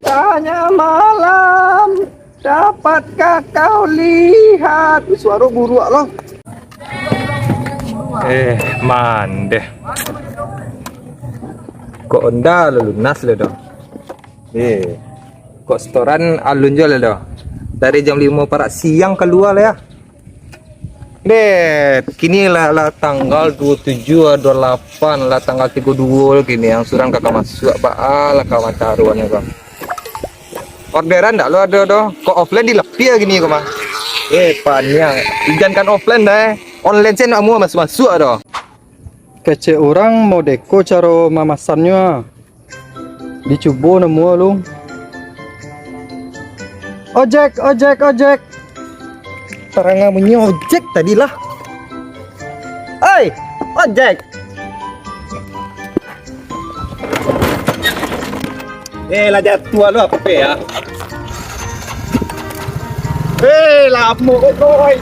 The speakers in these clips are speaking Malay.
Tanya malam, dapatkah kau lihat? Suara buruk loh. Mandeh. Kok onda lo lunas lo dah. Kok setoran alun jual lo dah. Dari jam 5 para siang keluar lah ya. Kini lah tanggal 27 28 lah tanggal 32 kini yang surang kakak masuk lah kawan taruhannya bang. Orderan ndak lo ada doh. Kok offline dilepi ya gini kok mah. Panjang. Ijankan offline dah. Online saya nak mua masuk doh. Kece orang mau deko cara mamasannya. Dicoba nemu lu. Ojek. Terang bunyi ojek tadilah. Oi, ojek. Lah jatuh lu apa ya? Lama oi.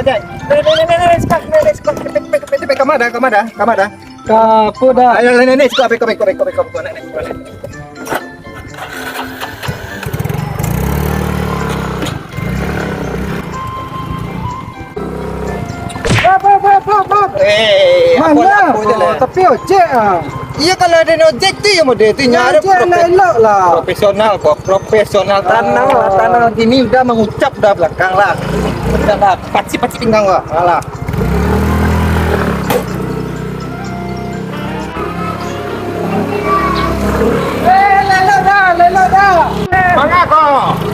Ojek. Kamada. Kapo dah. Ayo nenek, kau nenek. Mana? Tapi ojek ah. Iya kalau ada ojek tuh ya mode itu nyari elok lah. Profesional tanah ini udah mengucap dah belakang lah. Udah lah, paci pinggang lah. Alah. Lelok dah.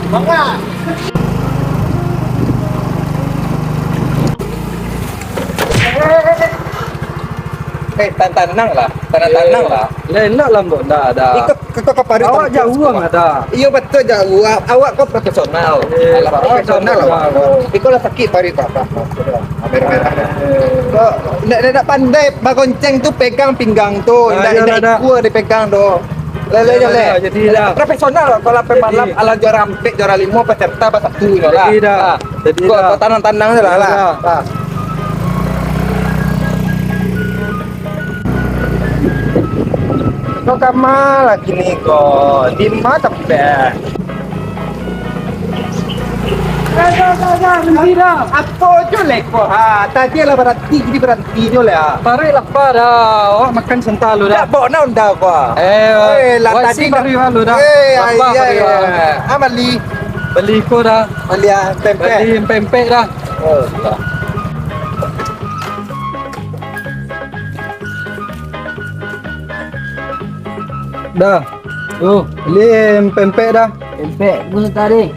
Bangga. Tanah-tanang lah. Lelok lah mbok dah ada. Ikut ke padu. Awak jauh ada. Iya betul jauh. Awak kau profesional. Profesional lah. Ikut lah sakit pari apa. Merah. Kok nak pandai bagonceng tu pegang pinggang tu. Indah gua dipegang tu. Lele. Jadi dah. Profesional kalau pemalam ala juara 4, juara 5 peserta bahasa tu lah. Jadi Kau tanang-tanang lah. Kau kamal lagi nih kok di mata pe. Mentira. Apa je leko ha? Tadi lah berhenti je lah. Pare lapar dah. Awak makan sental lu dah. Tak bawa nak unda kau. Lah tadi pare lu dah. Lapar pare. Amali Beli ko dah. beli tempe. Beli pempek dah. Dah. Beli pempek dah. Pempek pun tadi.